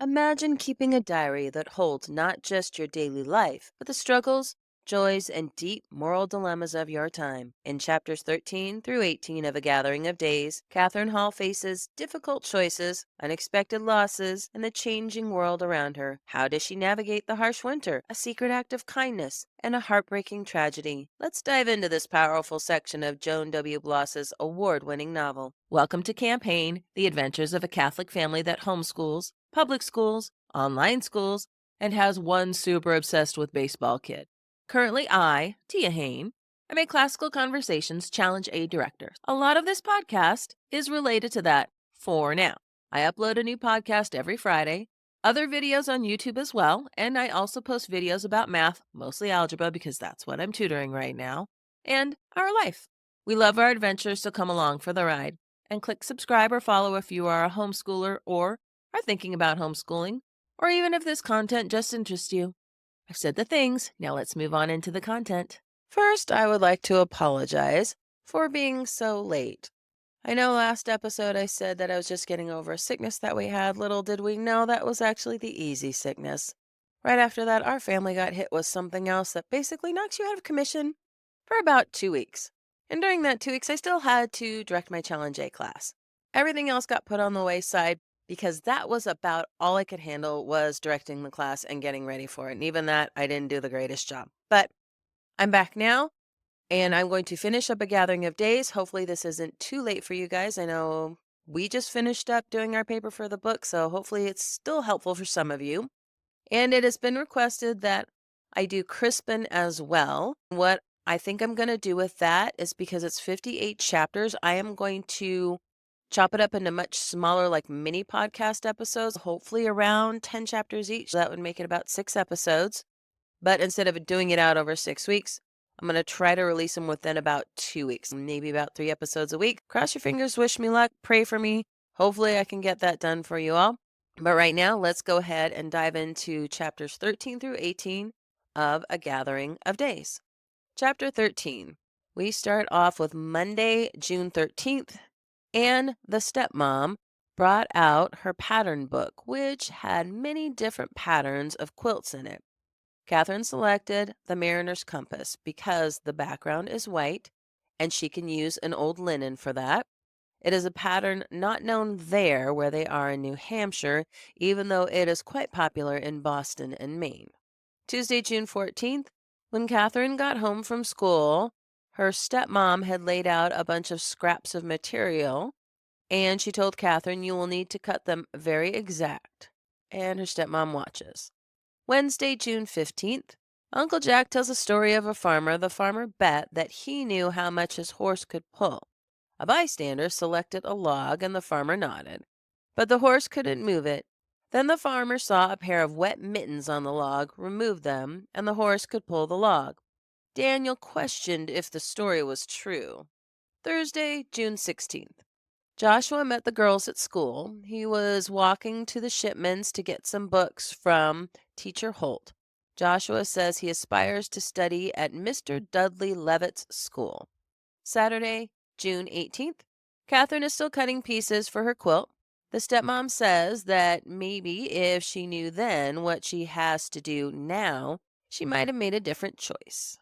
Imagine keeping a diary that holds not just your daily life, but the struggles, joys, and deep moral dilemmas of your time. In chapters 13 through 18 of A Gathering of Days, Catherine Hall faces difficult choices, unexpected losses, and the changing world around her. How does she navigate the harsh winter, a secret act of kindness, and a heartbreaking tragedy? Let's dive into this powerful section of Joan W. Bloss's award-winning novel. Welcome to Hain, the adventures of a Catholic family that homeschools, public schools, online schools, and has one super obsessed with baseball kid. Currently, I, Tia Hain, am a Classical Conversations Challenge A director. A lot of this podcast is related to that for now. I upload a new podcast every Friday, other videos on YouTube as well, and I also post videos about math, mostly algebra because that's what I'm tutoring right now, and our life. We love our adventures, so come along for the ride. And click subscribe or follow if you are a homeschooler or are thinking about homeschooling, or even if this content just interests you. I've said the things, now let's move on into the content. First, I would like to apologize for being so late. I know last episode I said that I was just getting over a sickness that we had. Little did we know that was actually the easy sickness. Right after that, our family got hit with something else that basically knocks you out of commission for about 2 weeks. And during that 2 weeks, I still had to direct my Challenge A class. Everything else got put on the wayside because that was about all I could handle was directing the class and getting ready for it. And even that, I didn't do the greatest job. But I'm back now, and I'm going to finish up A Gathering of Days. Hopefully this isn't too late for you guys. I know we just finished up doing our paper for the book, so hopefully it's still helpful for some of you. And it has been requested that I do Crispin as well. What I think I'm going to do with that is because it's 58 chapters, I am going to chop it up into much smaller, like mini podcast episodes, hopefully around 10 chapters each. That would make it about 6 episodes. But instead of doing it out over 6 weeks, I'm going to try to release them within about 2 weeks, maybe about 3 episodes a week. Cross your fingers, wish me luck, pray for me. Hopefully I can get that done for you all. But right now, let's go ahead and dive into chapters 13 through 18 of A Gathering of Days. Chapter 13. We start off with Monday, June 13th. Anne, the stepmom, brought out her pattern book, which had many different patterns of quilts in it. Catherine selected the Mariner's Compass because the background is white, and she can use an old linen for that. It is a pattern not known there where they are in New Hampshire, even though it is quite popular in Boston and Maine. Tuesday, June 14th, when Catherine got home from school, her stepmom had laid out a bunch of scraps of material, and she told Catherine, "You will need to cut them very exact." And her stepmom watches. Wednesday, June 15th, Uncle Jack tells a story of a farmer. The farmer bet that he knew how much his horse could pull. A bystander selected a log, and the farmer nodded. But the horse couldn't move it. Then the farmer saw a pair of wet mittens on the log, removed them, and the horse could pull the log. Daniel questioned if the story was true. Thursday, June 16th. Joshua met the girls at school. He was walking to the shipments to get some books from Teacher Holt. Joshua says he aspires to study at Mr. Dudley Levitt's school. Saturday, June 18th. Catherine is still cutting pieces for her quilt. The stepmom says that maybe if she knew then what she has to do now, she might have made a different choice.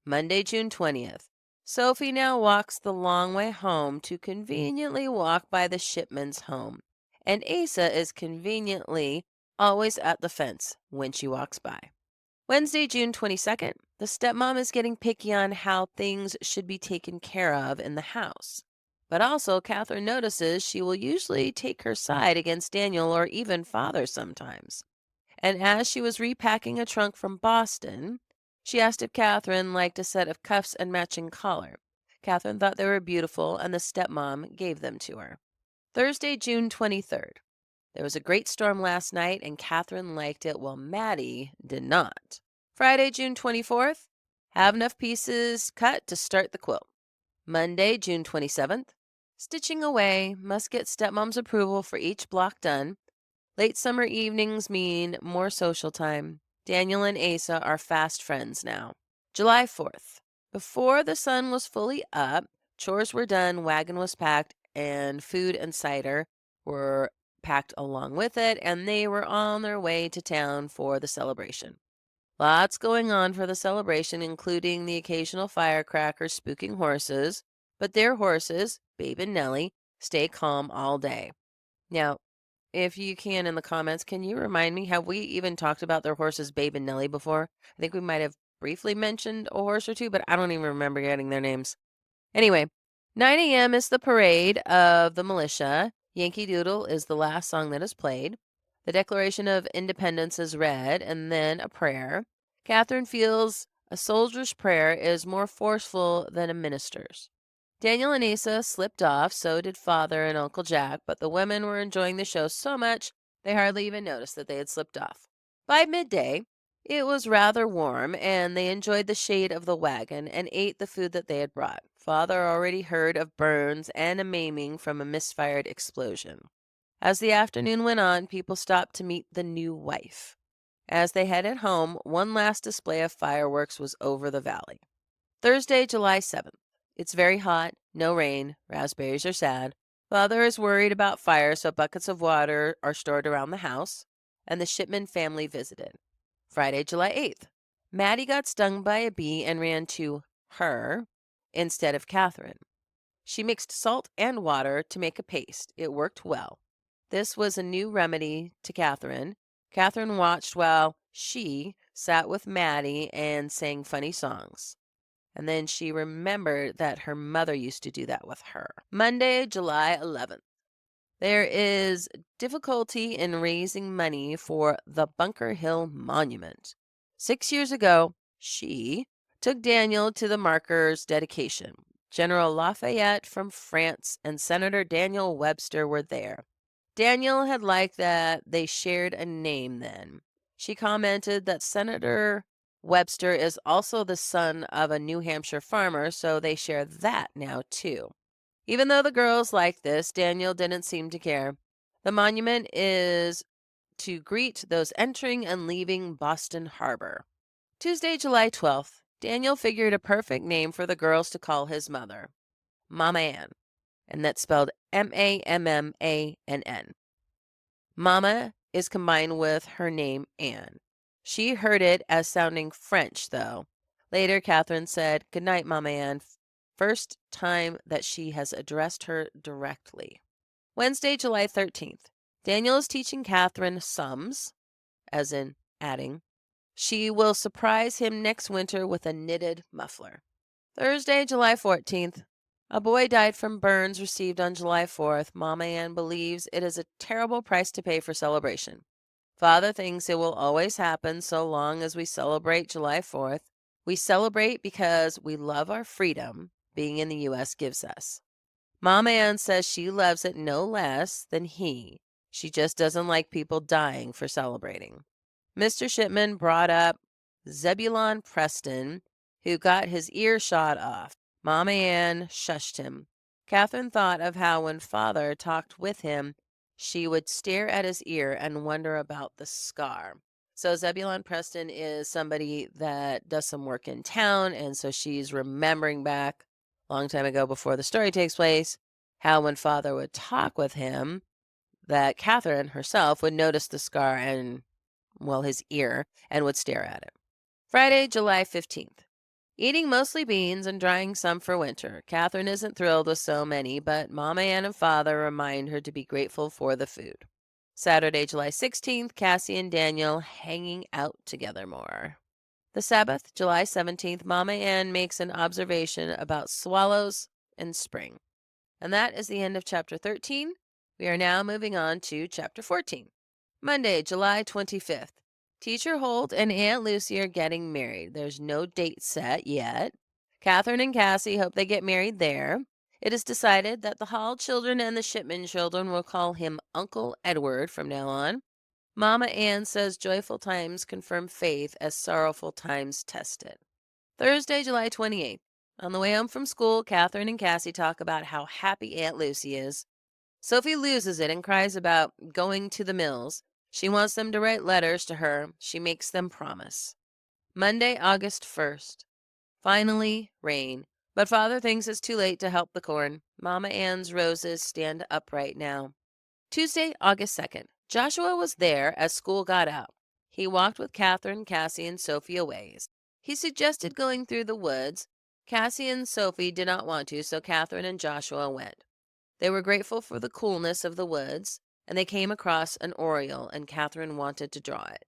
Monday, June 20th. Sophie now walks the long way home to conveniently walk by the shipman's home, and Asa is conveniently always at the fence when she walks by. Wednesday, June 22nd. The stepmom is getting picky on how things should be taken care of in the house. But also, Catherine notices she will usually take her side against Daniel or even father sometimes. And as she was repacking a trunk from Boston, she asked if Catherine liked a set of cuffs and matching collar. Catherine thought they were beautiful, and the stepmom gave them to her. Thursday, June 23rd. There was a great storm last night, and Catherine liked it while Maddie did not. Friday, June 24th. Have enough pieces cut to start the quilt. Monday, June 27th. Stitching away. Must get stepmom's approval for each block done. Late summer evenings mean more social time. Daniel and Asa are fast friends now. July 4th. Before the sun was fully up, chores were done, wagon was packed, and food and cider were packed along with it, and they were on their way to town for the celebration. Lots going on for the celebration, including the occasional firecrackers spooking horses, but their horses, Babe and Nellie, stay calm all day. Now, if you can in the comments, can you remind me, have we even talked about their horses, Babe and Nellie, before? I think we might have briefly mentioned a horse or two, but I don't even remember getting their names. Anyway, 9 a.m. is the parade of the militia. Yankee Doodle is the last song that is played. The Declaration of Independence is read, and then a prayer. Catherine feels a soldier's prayer is more forceful than a minister's. Daniel and Asa slipped off, so did Father and Uncle Jack, but the women were enjoying the show so much they hardly even noticed that they had slipped off. By midday, it was rather warm, and they enjoyed the shade of the wagon and ate the food that they had brought. Father already heard of burns and a maiming from a misfired explosion. As the afternoon went on, people stopped to meet the new wife. As they headed home, one last display of fireworks was over the valley. Thursday, July 7th. It's very hot, no rain, raspberries are sad. Father is worried about fire, so buckets of water are stored around the house, and the Shipman family visited. Friday, July 8th. Maddie got stung by a bee and ran to her instead of Catherine. She mixed salt and water to make a paste. It worked well. This was a new remedy to Catherine. Catherine watched while she sat with Maddie and sang funny songs. And then she remembered that her mother used to do that with her. Monday, July 11th. There is difficulty in raising money for the Bunker Hill Monument. 6 years ago, she took Daniel to the marker's dedication. General Lafayette from France and Senator Daniel Webster were there. Daniel had liked that they shared a name then. She commented that Senator Webster is also the son of a New Hampshire farmer, so they share that now, too. Even though the girls liked this, Daniel didn't seem to care. The monument is to greet those entering and leaving Boston Harbor. Tuesday, July 12th. Daniel figured a perfect name for the girls to call his mother, Mama Ann, and that's spelled Mammann. Mama is combined with her name Ann. She heard it as sounding French, though. Later, Catherine said, "Good night, Mama Ann," first time that she has addressed her directly. Wednesday, July 13th. Daniel is teaching Catherine sums, as in adding. She will surprise him next winter with a knitted muffler. Thursday, July 14th. A boy died from burns received on July 4th. Mama Ann believes it is a terrible price to pay for celebration. Father thinks it will always happen so long as we celebrate July 4th. We celebrate because we love our freedom being in the U.S. gives us. Mama Ann says she loves it no less than he. She just doesn't like people dying for celebrating. Mr. Shipman brought up Zebulon Preston, who got his ear shot off. Mama Ann shushed him. Catherine thought of how when Father talked with him, she would stare at his ear and wonder about the scar. So Zebulon Preston is somebody that does some work in town, and so she's remembering back a long time ago before the story takes place, how when Father would talk with him, that Catherine herself would notice the scar and, well, his ear, and would stare at it. Friday, July 15th. Eating mostly beans and drying some for winter. Catherine isn't thrilled with so many, but Mama Ann and Father remind her to be grateful for the food. Saturday, July 16th, Cassie and Daniel hanging out together more. The Sabbath, July 17th, Mama Ann makes an observation about swallows and spring. And that is the end of chapter 13. We are now moving on to chapter 14. Monday, July 25th. Teacher Holt and Aunt Lucy are getting married. There's no date set yet. Catherine and Cassie hope they get married there. It is decided that the Hall children and the Shipman children will call him Uncle Edward from now on. Mama Ann says joyful times confirm faith as sorrowful times test it. Thursday, July 28th. On the way home from school, Catherine and Cassie talk about how happy Aunt Lucy is. Sophie loses it and cries about going to the mills. She wants them to write letters to her. She makes them promise. Monday, August 1st. Finally, rain. But Father thinks it's too late to help the corn. Mama Ann's roses stand upright now. Tuesday, August 2nd. Joshua was there as school got out. He walked with Catherine, Cassie, and Sophie a ways. He suggested going through the woods. Cassie and Sophie did not want to, so Catherine and Joshua went. They were grateful for the coolness of the woods, and they came across an oriole, and Catherine wanted to draw it.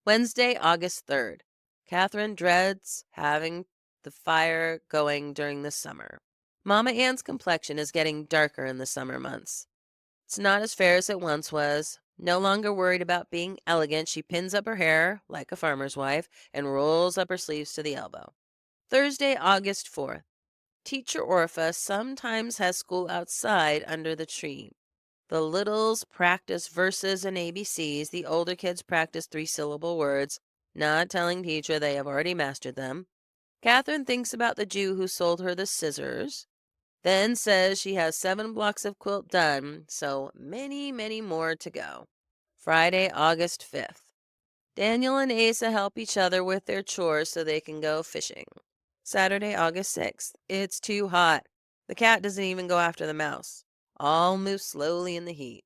Wednesday, August 3rd. Catherine dreads having the fire going during the summer. Mama Ann's complexion is getting darker in the summer months. It's not as fair as it once was. No longer worried about being elegant, she pins up her hair, like a farmer's wife, and rolls up her sleeves to the elbow. Thursday, August 4th. Teacher Orpha sometimes has school outside under the tree. The littles practice verses and ABCs. The older kids practice three-syllable words, not telling teacher they have already mastered them. Catherine thinks about the Jew who sold her the scissors, then says she has 7 blocks of quilt done, so many, many more to go. Friday, August 5th. Daniel and Asa help each other with their chores so they can go fishing. Saturday, August 6th. It's too hot. The cat doesn't even go after the mouse. All move slowly in the heat.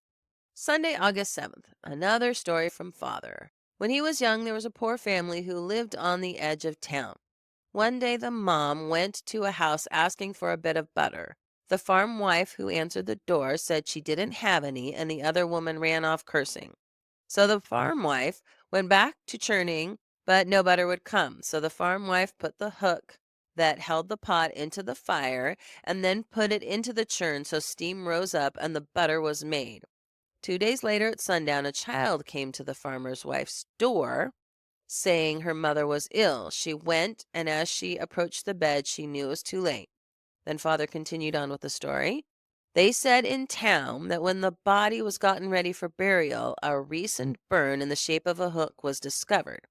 Sunday, August 7th. Another story from Father. When he was young, there was a poor family who lived on the edge of town. One day the mom went to a house asking for a bit of butter. The farm wife who answered the door said she didn't have any, and the other woman ran off cursing. So the farm wife went back to churning, but no butter would come. So the farm wife put the hook that held the pot into the fire and then put it into the churn so steam rose up and the butter was made. 2 days later at sundown, a child came to the farmer's wife's door saying her mother was ill. She went, and as she approached the bed, she knew it was too late. Then Father continued on with the story. They said in town that when the body was gotten ready for burial, a recent burn in the shape of a hook was discovered.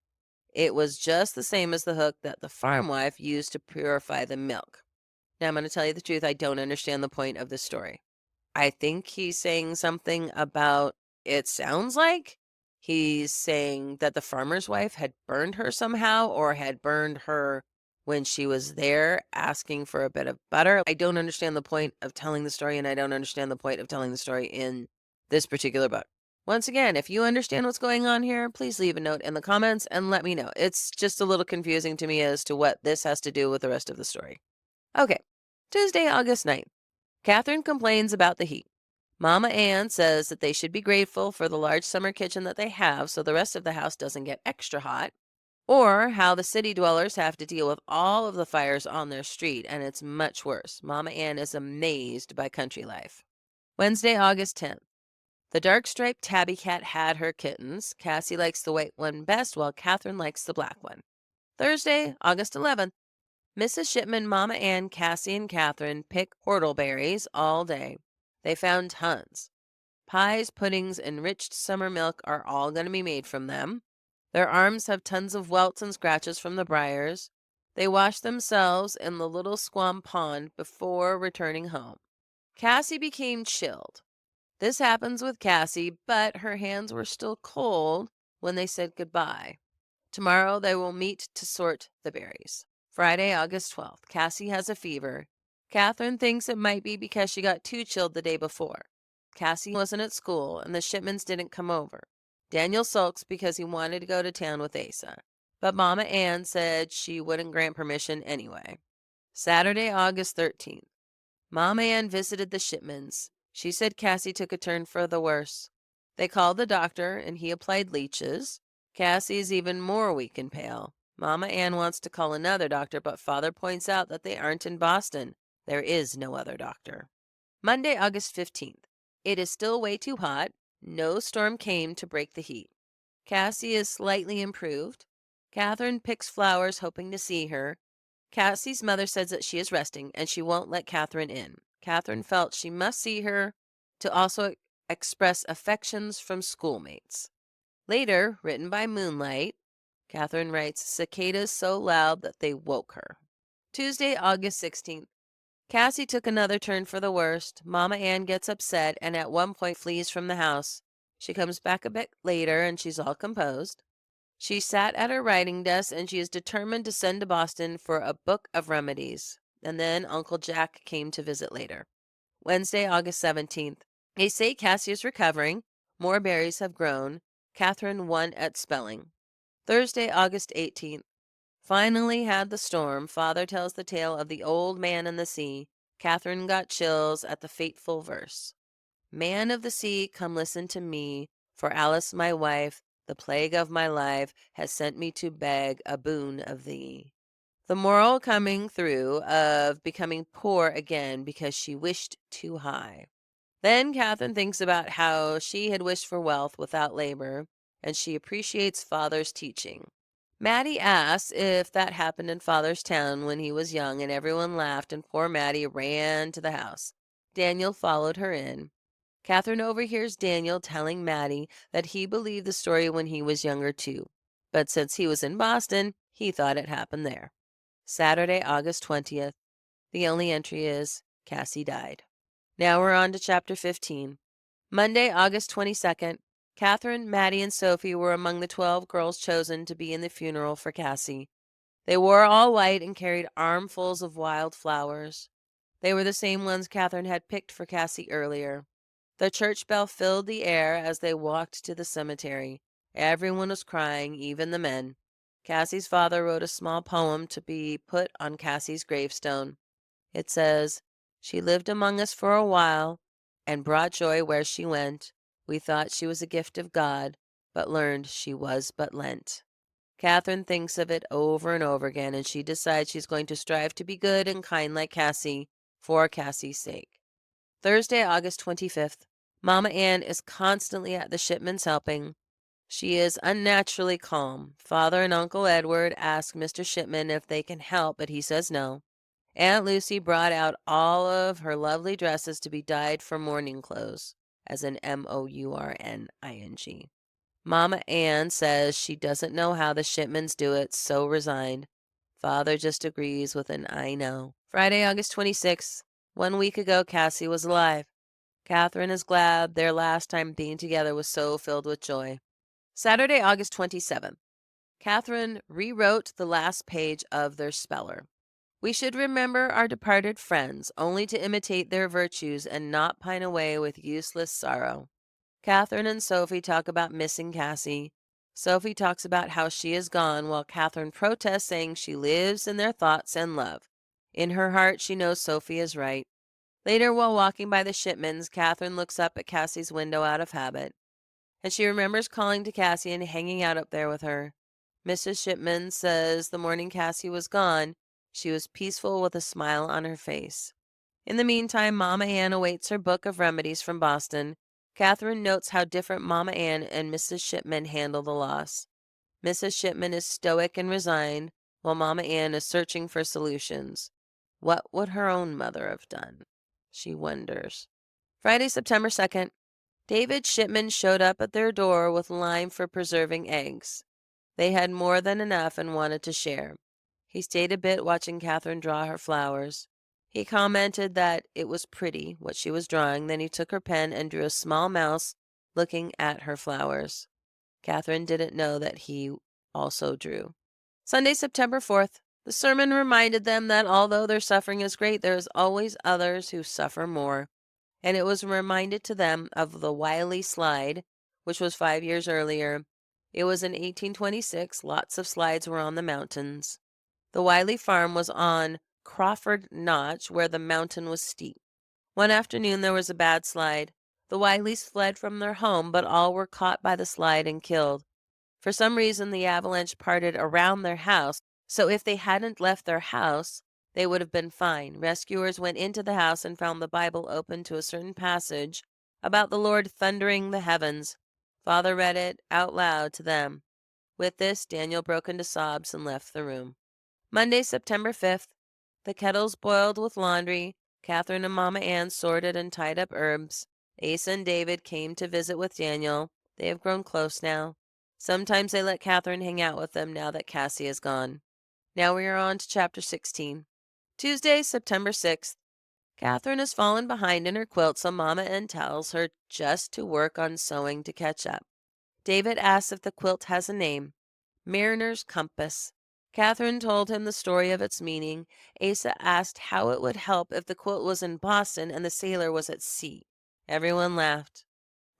It was just the same as the hook that the farm wife used to purify the milk. Now, I'm going to tell you the truth. I don't understand the point of this story. I think he's saying something about, it sounds like he's saying that the farmer's wife had burned her somehow or had burned her when she was there asking for a bit of butter. I don't understand the point of telling the story, and I don't understand the point of telling the story in this particular book. Once again, if you understand what's going on here, please leave a note in the comments and let me know. It's just a little confusing to me as to what this has to do with the rest of the story. Okay, Tuesday, August 9th. Catherine complains about the heat. Mama Ann says that they should be grateful for the large summer kitchen that they have so the rest of the house doesn't get extra hot, or how the city dwellers have to deal with all of the fires on their street, and it's much worse. Mama Ann is amazed by country life. Wednesday, August 10th. The dark striped tabby cat had her kittens. Cassie likes the white one best, while Catherine likes the black one. Thursday, August 11th. Mrs. Shipman, Mama Ann, Cassie, and Catherine pick whortleberries all day. They found tons. Pies, puddings, enriched summer milk are all going to be made from them. Their arms have tons of welts and scratches from the briars. They wash themselves in the little Squam pond before returning home. Cassie became chilled. This happens with Cassie, but her hands were still cold when they said goodbye. Tomorrow they will meet to sort the berries. Friday, August 12th. Cassie has a fever. Catherine thinks it might be because she got too chilled the day before. Cassie wasn't at school, and the Shipmans didn't come over. Daniel sulks because he wanted to go to town with Asa, but Mama Ann said she wouldn't grant permission anyway. Saturday, August 13th. Mama Ann visited the Shipmans. She said Cassie took a turn for the worse. They called the doctor, and he applied leeches. Cassie's even more weak and pale. Mama Ann wants to call another doctor, but Father points out that they aren't in Boston. There is no other doctor. Monday, August 15th. It is still way too hot. No storm came to break the heat. Cassie is slightly improved. Catherine picks flowers, hoping to see her. Cassie's mother says that she is resting, and she won't let Catherine in. Catherine felt she must see her to also express affections from schoolmates. Later, written by Moonlight, Catherine writes, cicadas so loud that they woke her. Tuesday, August 16th. Cassie took another turn for the worst. Mama Ann gets upset and at one point flees from the house. She comes back a bit later and she's all composed. She sat at her writing desk and she is determined to send to Boston for a book of remedies. And then Uncle Jack came to visit later. Wednesday, August 17th. They say Cassie is recovering. More berries have grown. Catherine won at spelling. Thursday, August 18th. Finally had the storm. Father tells the tale of the old man and the sea. Catherine got chills at the fateful verse. Man of the sea, come listen to me, for Alice, my wife, the plague of my life, has sent me to beg a boon of thee. The moral coming through of becoming poor again because she wished too high. Then Catherine thinks about how she had wished for wealth without labor, and she appreciates Father's teaching. Maddie asks if that happened in Father's town when he was young, and everyone laughed, and poor Maddie ran to the house. Daniel followed her in. Catherine overhears Daniel telling Maddie that he believed the story when he was younger too, but since he was in Boston, he thought it happened there. Saturday, August 20th. The only entry is Cassie died. Now we're on to chapter 15. Monday, August 22nd. Catherine, Maddie, and Sophie were among the 12 girls chosen to be in the funeral for Cassie. They wore all white and carried armfuls of wild flowers. They were the same ones Catherine had picked for Cassie earlier. The church bell filled the air as they walked to the cemetery. Everyone was crying, even the men. Cassie's father wrote a small poem to be put on Cassie's gravestone. It says, "She lived among us for a while and brought joy where she went. We thought she was a gift of God, but learned she was but lent." Catherine thinks of it over and over again, and she decides she's going to strive to be good and kind like Cassie for Cassie's sake. Thursday, August 25th. Mama Ann is constantly at the Shipmans helping. She is unnaturally calm. Father and Uncle Edward ask Mr. Shipman if they can help, but he says no. Aunt Lucy brought out all of her lovely dresses to be dyed for mourning clothes, as in Mourning. Mama Ann says she doesn't know how the Shipmans do it, so resigned. Father just agrees with an I know. Friday, August 26th. 1 week ago, Cassie was alive. Catherine is glad their last time being together was so filled with joy. Saturday, August 27th. Catherine rewrote the last page of their speller. We should remember our departed friends, only to imitate their virtues and not pine away with useless sorrow. Catherine and Sophie talk about missing Cassie. Sophie talks about how she is gone, while Catherine protests, saying she lives in their thoughts and love. In her heart, she knows Sophie is right. Later, while walking by the Shipmans, Catherine looks up at Cassie's window out of habit, and she remembers calling to Cassie and hanging out up there with her. Mrs. Shipman says the morning Cassie was gone, she was peaceful with a smile on her face. In the meantime, Mama Ann awaits her book of remedies from Boston. Catherine notes how different Mama Ann and Mrs. Shipman handle the loss. Mrs. Shipman is stoic and resigned, while Mama Ann is searching for solutions. What would her own mother have done? She wonders. Friday, September 2nd. David Shipman showed up at their door with lime for preserving eggs. They had more than enough and wanted to share. He stayed a bit watching Catherine draw her flowers. He commented that it was pretty, what she was drawing, then he took her pen and drew a small mouse looking at her flowers. Catherine didn't know that he also drew. Sunday, September 4th. The sermon reminded them that although their suffering is great, there is always others who suffer more. And it was reminded to them of the Wiley slide, which was 5 years earlier. It was in 1826. Lots of slides were on the mountains. The Wiley farm was on Crawford Notch, where the mountain was steep. One afternoon there was a bad slide. The Wileys fled from their home, but all were caught by the slide and killed. For some reason, the avalanche parted around their house, so if they hadn't left their house, they would have been fine. Rescuers went into the house and found the Bible open to a certain passage about the Lord thundering the heavens. Father read it out loud to them. With this, Daniel broke into sobs and left the room. Monday, September 5th. The kettles boiled with laundry. Catherine and Mama Ann sorted and tied up herbs. Asa and David came to visit with Daniel. They have grown close now. Sometimes they let Catherine hang out with them now that Cassie is gone. Now we are on to chapter 16. Tuesday, September 6th. Catherine has fallen behind in her quilt, so Mama Ann tells her just to work on sewing to catch up. David asks if the quilt has a name. Mariner's Compass. Catherine told him the story of its meaning. Asa asked how it would help if the quilt was in Boston and the sailor was at sea. Everyone laughed.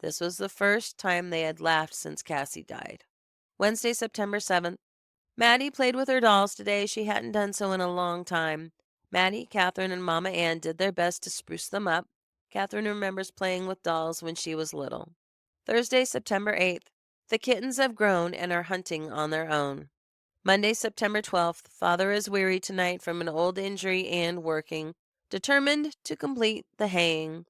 This was the first time they had laughed since Cassie died. Wednesday, September 7th. Maddie played with her dolls today. She hadn't done so in a long time. Maddie, Catherine, and Mama Ann did their best to spruce them up. Catherine remembers playing with dolls when she was little. Thursday, September 8th. The kittens have grown and are hunting on their own. Monday, September 12th. Father is weary tonight from an old injury and working, determined to complete the haying.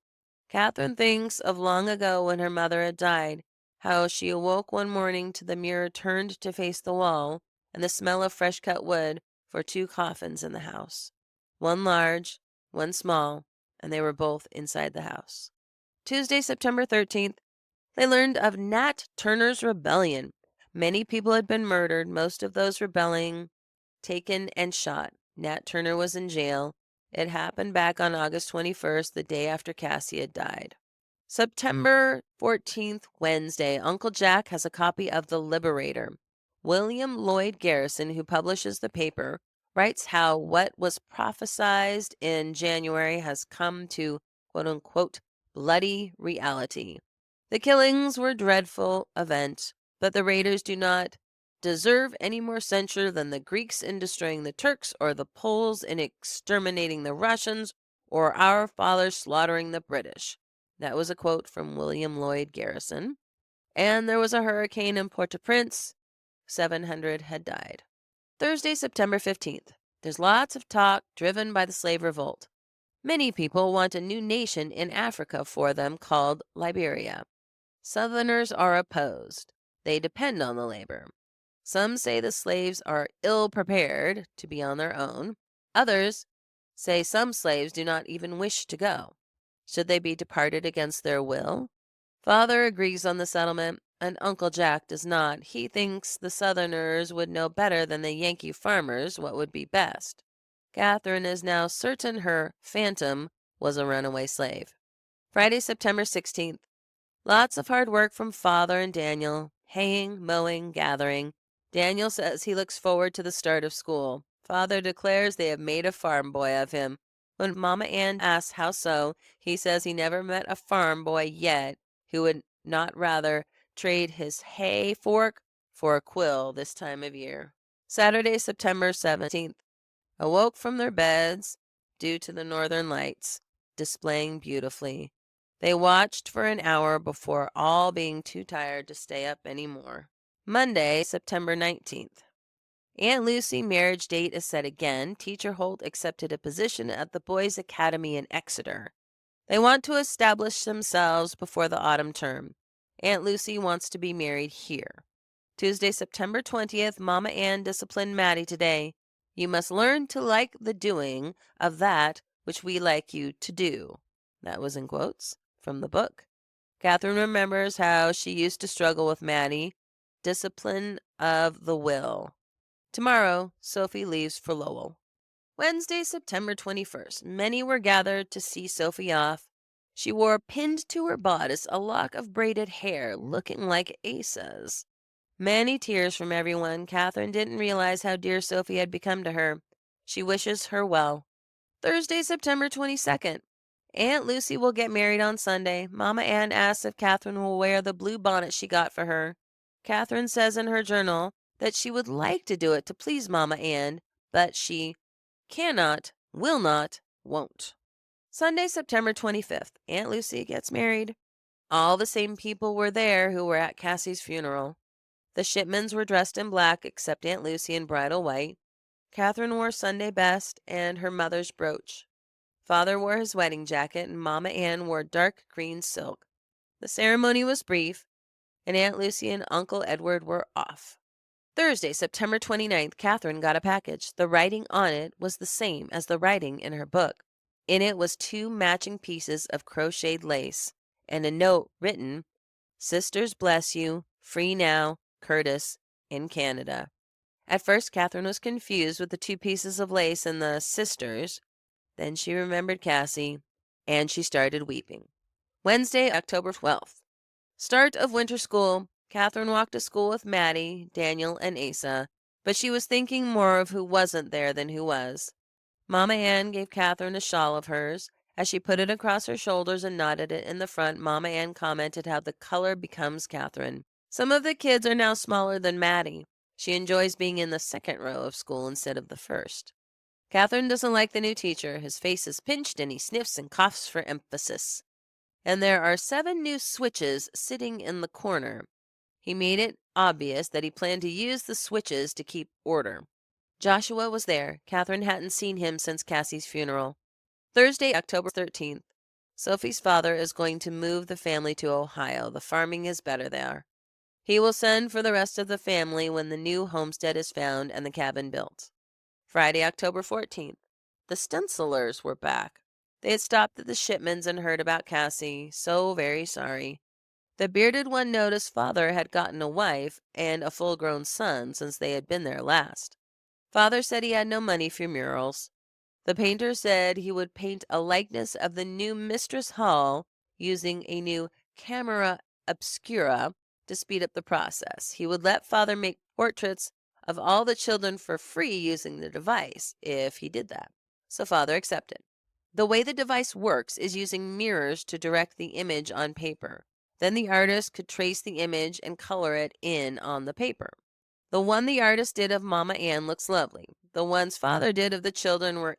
Catherine thinks of long ago when her mother had died, how she awoke one morning to the mirror turned to face the wall and the smell of fresh cut wood for two coffins in the house. One large, one small, and they were both inside the house. Tuesday, September 13th. They learned of Nat Turner's rebellion. Many people had been murdered, most of those rebelling taken and shot. Nat Turner was in jail. It happened back on August 21st, the day after Cassie had died. September 14th, Wednesday. Uncle Jack has a copy of The Liberator. William Lloyd Garrison, who publishes the paper, writes how what was prophesied in January has come to quote-unquote bloody reality. The killings were a dreadful event, but the raiders do not deserve any more censure than the Greeks in destroying the Turks, or the Poles in exterminating the Russians, or our fathers slaughtering the British. That was a quote from William Lloyd Garrison. And there was a hurricane in Port-au-Prince. 700 had died. Thursday, September 15th. There's lots of talk driven by the slave revolt. Many people want a new nation in Africa for them called Liberia. Southerners are opposed. They depend on the labor. Some say the slaves are ill prepared to be on their own. Others say some slaves do not even wish to go. Should they be departed against their will? Father agrees on the settlement, and Uncle Jack does not. He thinks the Southerners would know better than the Yankee farmers what would be best. Catherine is now certain her phantom was a runaway slave. Friday, September 16th. Lots of hard work from Father and Daniel, haying, mowing, gathering. Daniel says he looks forward to the start of school. Father declares they have made a farm boy of him. When Mama Ann asks how so, he says he never met a farm boy yet who would not rather trade his hay fork for a quill this time of year. Saturday, September 17th. Awoke from their beds due to the northern lights, displaying beautifully. They watched for an hour before all being too tired to stay up any more. Monday, September 19th. Aunt Lucy marriage date is set again. Teacher Holt accepted a position at the Boys' Academy in Exeter. They want to establish themselves before the autumn term. Aunt Lucy wants to be married here. Tuesday, September 20th. Mama Ann disciplined Maddie today. You must learn to like the doing of that which we like you to do. That was in quotes from the book. Catherine remembers how she used to struggle with Maddie. Discipline of the will. Tomorrow, Sophie leaves for Lowell. Wednesday, September 21st. Many were gathered to see Sophie off. She wore pinned to her bodice a lock of braided hair, looking like Asa's. Many tears from everyone. Catherine didn't realize how dear Sophie had become to her. She wishes her well. Thursday, September 22nd. Aunt Lucy will get married on Sunday. Mama Ann asks if Catherine will wear the blue bonnet she got for her. Catherine says in her journal that she would like to do it to please Mama Ann, but she cannot, will not, won't. Sunday, September 25th. Aunt Lucy gets married. All the same people were there who were at Cassie's funeral. The Shipmans were dressed in black except Aunt Lucy in bridal white. Catherine wore Sunday best and her mother's brooch. Father wore his wedding jacket, and Mama Ann wore dark green silk. The ceremony was brief, and Aunt Lucy and Uncle Edward were off. Thursday, September 29th, Catherine got a package. The writing on it was the same as the writing in her book. In it was 2 matching pieces of crocheted lace, and a note written, "Sisters bless you, free now, Curtis, in Canada." At first, Catherine was confused with the 2 pieces of lace and the sisters. Then she remembered Cassie, and she started weeping. Wednesday, October 12th. Start of winter school. Catherine walked to school with Maddie, Daniel, and Asa, but she was thinking more of who wasn't there than who was. Mama Ann gave Catherine a shawl of hers. As she put it across her shoulders and knotted it in the front, Mama Ann commented how the color becomes Catherine. Some of the kids are now smaller than Maddie. She enjoys being in the second row of school instead of the first. Catherine doesn't like the new teacher. His face is pinched and he sniffs and coughs for emphasis. And there are 7 new switches sitting in the corner. He made it obvious that he planned to use the switches to keep order. Joshua was there. Catherine hadn't seen him since Cassie's funeral. Thursday, October 13th. Sophie's father is going to move the family to Ohio. The farming is better there. He will send for the rest of the family when the new homestead is found and the cabin built. Friday, October 14th. The stencilers were back. They had stopped at the Shipmans and heard about Cassie. So very sorry. The bearded one noticed father had gotten a wife and a full-grown son since they had been there last. Father said he had no money for murals. The painter said he would paint a likeness of the new Mistress Hall using a new camera obscura to speed up the process. He would let father make portraits of all the children for free using the device if he did that. So father accepted. The way the device works is using mirrors to direct the image on paper. Then the artist could trace the image and color it in on the paper. The one the artist did of Mama Ann looks lovely. The ones father did of the children were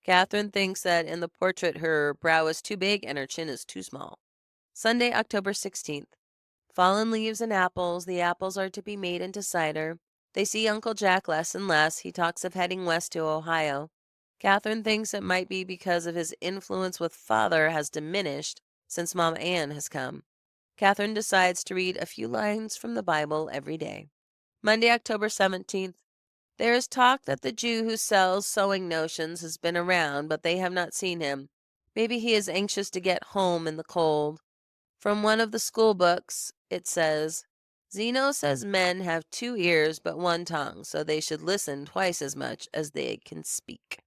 Catherine thinks that in the portrait her brow is too big and her chin is too small. Sunday, October 16th. Fallen leaves and apples. The apples are to be made into cider. They see Uncle Jack less and less. He talks of heading west to Ohio. Catherine thinks it might be because of his influence with father has diminished since Mama Ann has come. Catherine decides to read a few lines from the Bible every day. Monday, October 17th. There is talk that the Jew who sells sewing notions has been around, but they have not seen him. Maybe he is anxious to get home in the cold. From one of the school books, it says, Zeno says men have 2 ears but 1 tongue, so they should listen twice as much as they can speak.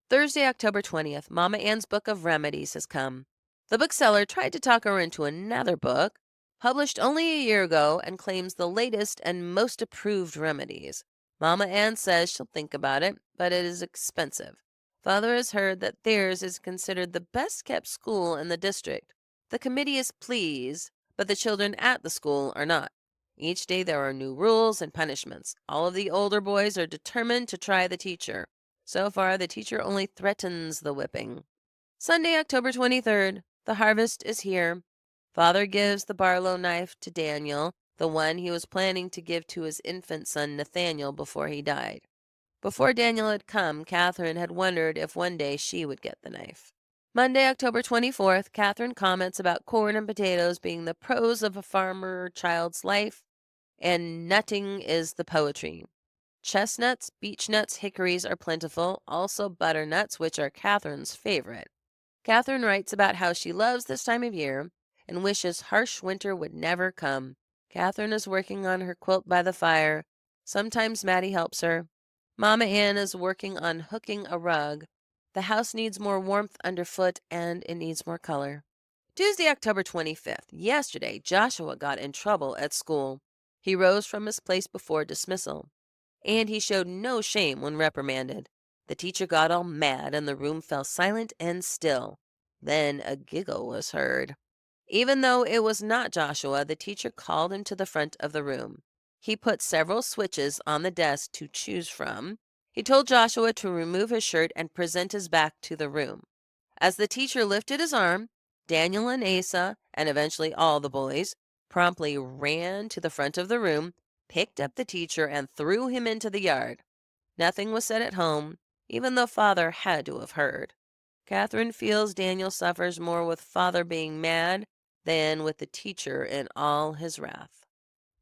Thursday, October 20th. Mama Ann's book of remedies has come. The bookseller tried to talk her into another book, published only a year ago, and claims the latest and most approved remedies. Mama Ann says she'll think about it, but it is expensive. Father has heard that theirs is considered the best-kept school in the district. The committee is pleased, but the children at the school are not. Each day there are new rules and punishments. All of the older boys are determined to try the teacher. So far, the teacher only threatens the whipping. Sunday, October 23rd. The harvest is here. Father gives the Barlow knife to Daniel, the one he was planning to give to his infant son Nathaniel before he died. Before Daniel had come, Catherine had wondered if one day she would get the knife. Monday, October 24th. Catherine comments about corn and potatoes being the prose of a farmer child's life, and nutting is the poetry. Chestnuts, beechnuts, hickories are plentiful, also butternuts, which are Catherine's favorite. Catherine writes about how she loves this time of year and wishes harsh winter would never come. Catherine is working on her quilt by the fire. Sometimes Maddie helps her. Mama Ann is working on hooking a rug. The house needs more warmth underfoot and it needs more color. Tuesday, October 25th. Yesterday, Joshua got in trouble at school. He rose from his place before dismissal, and he showed no shame when reprimanded. The teacher got all mad and the room fell silent and still. Then a giggle was heard. Even though it was not Joshua, the teacher called him to the front of the room. He put several switches on the desk to choose from. He told Joshua to remove his shirt and present his back to the room. As the teacher lifted his arm, Daniel and Asa, and eventually all the boys, promptly ran to the front of the room, picked up the teacher, and threw him into the yard. Nothing was said at home, even though father had to have heard. Catherine feels Daniel suffers more with father being mad than with the teacher in all his wrath.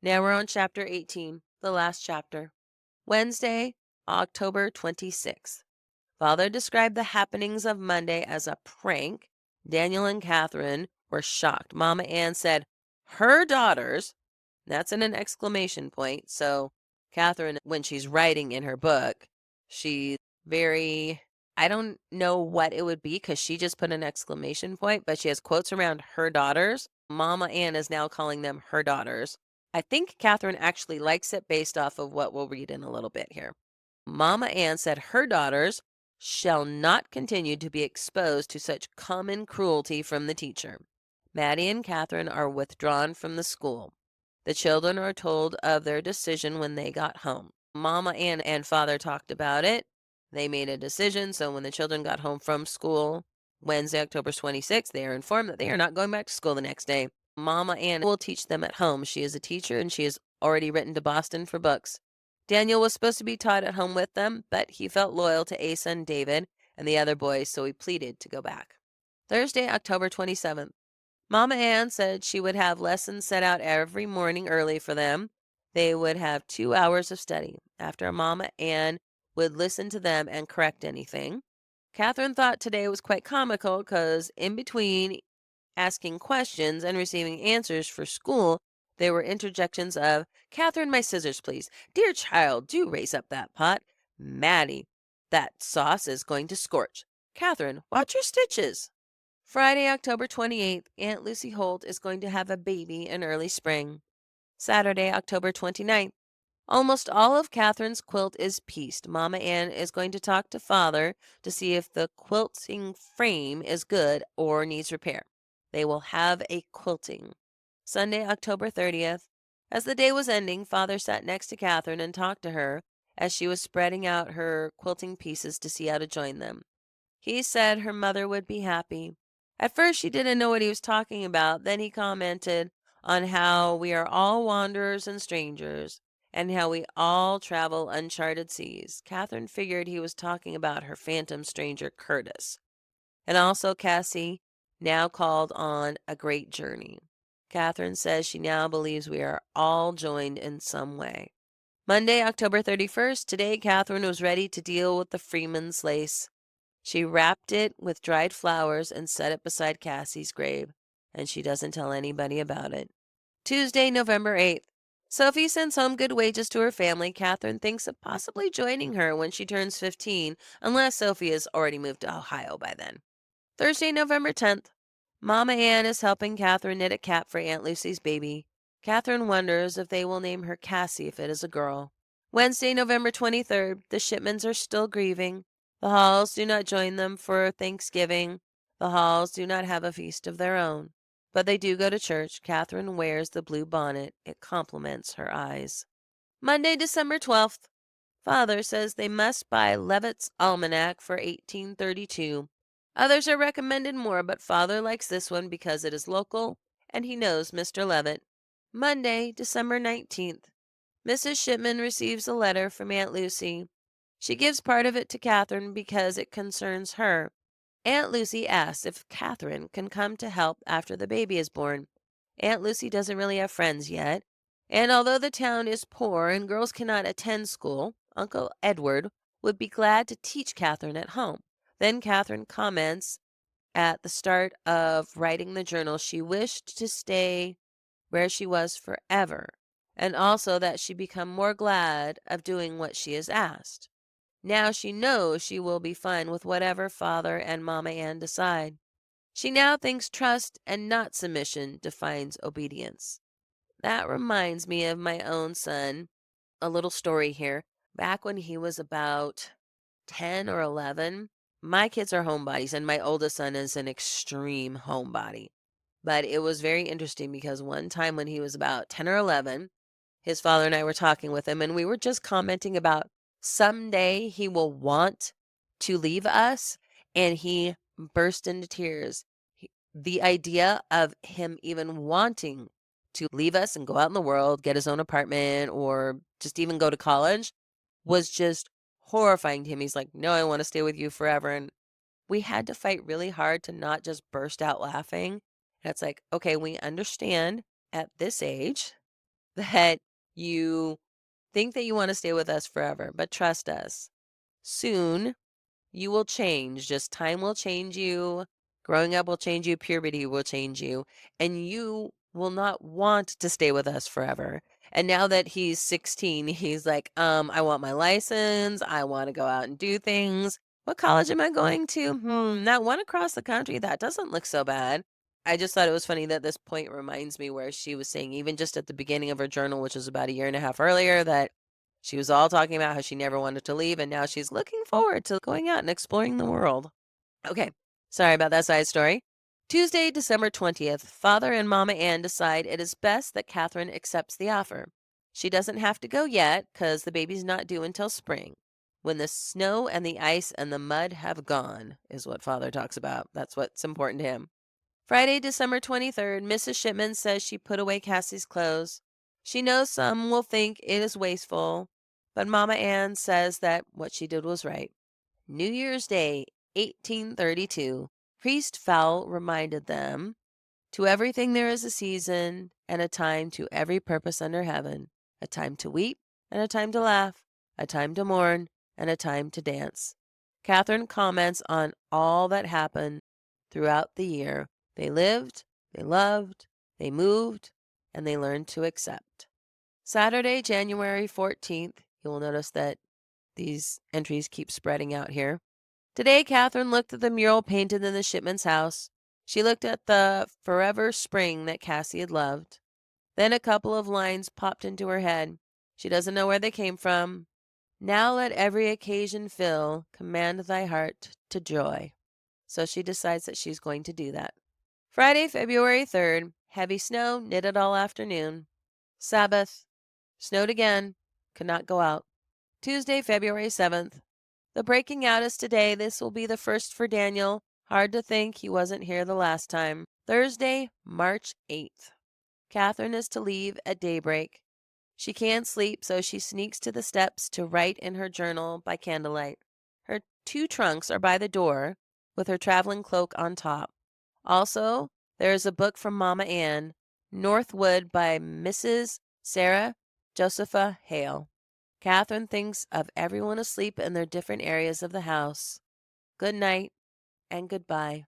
Now we're on chapter 18, the last chapter. Wednesday, October 26th. Father described the happenings of Monday as a prank. Daniel and Catherine were shocked. Mama Ann said, her daughters, that's in an exclamation point. So Catherine, when she's writing in her book, she's very, I don't know what it would be because she just put an exclamation point, but she has quotes around her daughters. Mama Ann is now calling them her daughters. I think Catherine actually likes it based off of what we'll read in a little bit here. Mama Ann said her daughters shall not continue to be exposed to such common cruelty from the teacher. Maddie and Catherine are withdrawn from the school. The children are told of their decision when they got home. Mama and Father talked about it. They made a decision, so when the children got home from school Wednesday, October 26th, they are informed that they are not going back to school the next day. Mama Ann will teach them at home. She is a teacher and she has already written to Boston for books. Daniel was supposed to be taught at home with them, but he felt loyal to Asa and David and the other boys, so he pleaded to go back. Thursday, October 27th. Mama Ann said she would have lessons set out every morning early for them. They would have 2 hours of study. After Mama Ann would listen to them and correct anything. Catherine thought today was quite comical because in between asking questions and receiving answers for school, there were interjections of, Catherine, my scissors, please. Dear child, do raise up that pot. Maddie, that sauce is going to scorch. Catherine, watch your stitches. Friday, October 28th, Aunt Lucy Holt is going to have a baby in early spring. Saturday, October 29th. Almost all of Catherine's quilt is pieced. Mama Ann is going to talk to Father to see if the quilting frame is good or needs repair. They will have a quilting. Sunday, October 30th. As the day was ending, Father sat next to Catherine and talked to her as she was spreading out her quilting pieces to see how to join them. He said her mother would be happy. At first, she didn't know what he was talking about. Then he commented on how we are all wanderers and strangers, and how we all travel uncharted seas. Catherine figured he was talking about her phantom stranger, Curtis, and also Cassie, now called on a great journey. Catherine says she now believes we are all joined in some way. Monday, October 31st. Today, Catherine was ready to deal with the Freeman's lace. She wrapped it with dried flowers and set it beside Cassie's grave, and she doesn't tell anybody about it. Tuesday, November 8th. Sophie sends home good wages to her family. Catherine thinks of possibly joining her when she turns 15, unless Sophie has already moved to Ohio by then. Thursday, November 10th. Mama Ann is helping Catherine knit a cap for Aunt Lucy's baby. Catherine wonders if they will name her Cassie if it is a girl. Wednesday, November 23rd. The Shipmans are still grieving. The Halls do not join them for Thanksgiving. The Halls do not have a feast of their own. But they do go to church. Catherine wears the blue bonnet. It compliments her eyes. Monday, December 12th. Father says they must buy Levitt's Almanac for 1832. Others are recommended more, but Father likes this one because it is local and he knows Mr. Levitt. Monday, December 19th. Mrs. Shipman receives a letter from Aunt Lucy. She gives part of it to Catherine because it concerns her. Aunt Lucy asks if Catherine can come to help after the baby is born. Aunt Lucy doesn't really have friends yet, and although the town is poor and girls cannot attend school, Uncle Edward would be glad to teach Catherine at home. Then Catherine comments at the start of writing the journal she wished to stay where she was forever, and also that she become more glad of doing what she is asked. Now she knows she will be fine with whatever Father and Mama Ann decide. She now thinks trust and not submission defines obedience. That reminds me of my own son. A little story here. Back when he was about 10 or 11, my kids are homebodies, and my oldest son is an extreme homebody. But it was very interesting because one time when he was about 10 or 11, his father and I were talking with him, and we were just commenting about someday he will want to leave us, and he burst into tears. The idea of him even wanting to leave us and go out in the world, get his own apartment, or just even go to college was just horrifying to him. He's like, no, I want to stay with you forever. And we had to fight really hard to not just burst out laughing. And it's like, okay, we understand at this age that you think that you want to stay with us forever, but trust us. Soon you will change. Just time will change you. Growing up will change you. Puberty will change you. And you will not want to stay with us forever. And now that he's 16, he's like, I want my license. I want to go out and do things. What college am I going to? That one across the country. That doesn't look so bad. I just thought it was funny that this point reminds me where she was saying, even just at the beginning of her journal, which was about a year and a half earlier, that She was all talking about how she never wanted to leave, and now she's looking forward to going out and exploring the world. Okay, sorry about that side story. Tuesday, December 20th, Father and Mama Ann decide it is best that Catherine accepts the offer. She doesn't have to go yet, 'cause the baby's not due until spring. When the snow and the ice and the mud have gone, is what Father talks about. That's what's important to him. Friday, December 23rd, Mrs. Shipman says she put away Cassie's clothes. She knows some will think it is wasteful, but Mama Ann says that what she did was right. New Year's Day, 1832, Priest Fowl reminded them, "To everything there is a season, and a time to every purpose under heaven, a time to weep, and a time to laugh, a time to mourn, and a time to dance." Catherine comments on all that happened throughout the year. They lived, they loved, they moved, and they learned to accept. Saturday, January 14th, you will notice that these entries keep spreading out here. Today, Catherine looked at the mural painted in the Shipman's house. She looked at the forever spring that Cassie had loved. Then a couple of lines popped into her head. She doesn't know where they came from. "Now let every occasion fill, command thy heart to joy." So she decides that she's going to do that. Friday, February 3rd, heavy snow, knitted all afternoon. Sabbath, snowed again, could not go out. Tuesday, February 7th. The breaking out is today. This will be the first for Daniel. Hard to think he wasn't here the last time. Thursday, March 8th. Catherine is to leave at daybreak. She can't sleep, so she sneaks to the steps to write in her journal by candlelight. Her 2 trunks are by the door, with her traveling cloak on top. Also, there is a book from Mama Ann, Northwood by Mrs. Sarah Josepha Hale. Catherine thinks of everyone asleep in their different areas of the house. Good night and goodbye.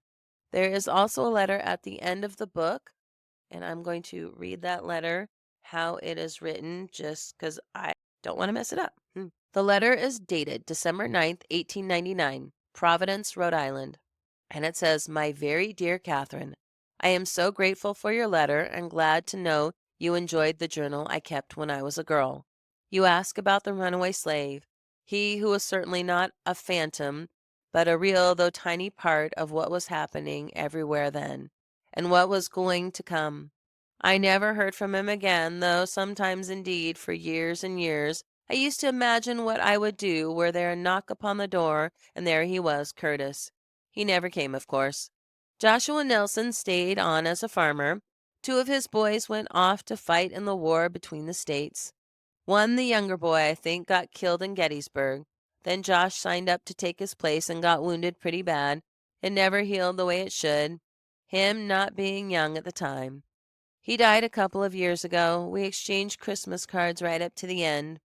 There is also a letter at the end of the book, and I'm going to read that letter how it is written just because I don't want to mess it up. The letter is dated December 9th, 1899, Providence, Rhode Island. And it says, "My very dear Catherine, I am so grateful for your letter and glad to know you enjoyed the journal I kept when I was a girl. You ask about the runaway slave, he who was certainly not a phantom, but a real though tiny part of what was happening everywhere then, and what was going to come. I never heard from him again, though sometimes indeed for years and years I used to imagine what I would do were there a knock upon the door, and there he was, Curtis. He never came, of course. Joshua Nelson stayed on as a farmer. 2 of his boys went off to fight in the war between the states. One, the younger boy, I think, got killed in Gettysburg. Then Josh signed up to take his place and got wounded pretty bad. It never healed the way it should, him not being young at the time. He died a couple of years ago. We exchanged Christmas cards right up to the end.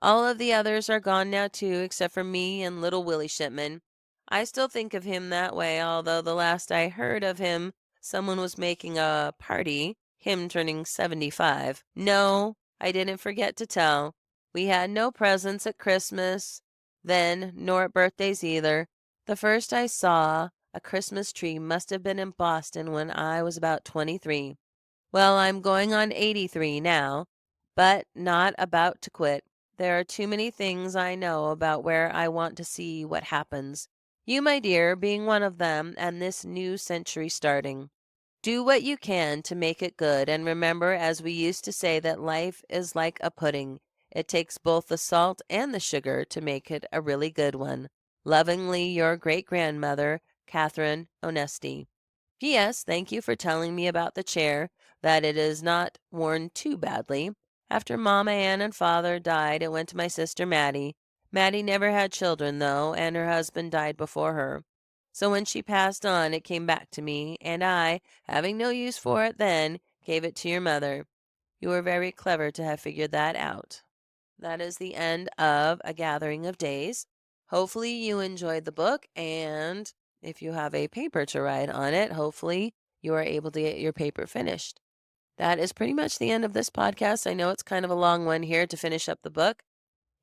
All of the others are gone now, too, except for me and little Willie Shipman. I still think of him that way, although the last I heard of him, someone was making a party, him turning 75. No, I didn't forget to tell. We had no presents at Christmas then, nor at birthdays either. The first I saw a Christmas tree must have been in Boston when I was about 23. Well, I'm going on 83 now, but not about to quit. There are too many things I know about where I want to see what happens. You, my dear, being one of them, and this new century starting. Do what you can to make it good, and remember, as we used to say, that life is like a pudding. It takes both the salt and the sugar to make it a really good one. Lovingly, your great-grandmother, Catherine Onesti. P.S. Thank you for telling me about the chair, that it is not worn too badly. After Mama Ann and Father died, it went to my sister Mattie. Mattie never had children, though, and her husband died before her. So when she passed on, it came back to me, and I, having no use for it then, gave it to your mother. You were very clever to have figured that out. That is the end of A Gathering of Days. Hopefully you enjoyed the book, and if you have a paper to write on it, hopefully you are able to get your paper finished. That is pretty much the end of this podcast. I know it's kind of a long one here to finish up the book,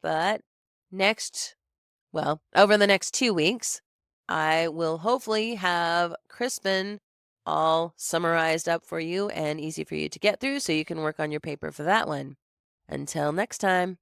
but over the next 2 weeks, I will hopefully have Crispin all summarized up for you and easy for you to get through so you can work on your paper for that one. Until next time.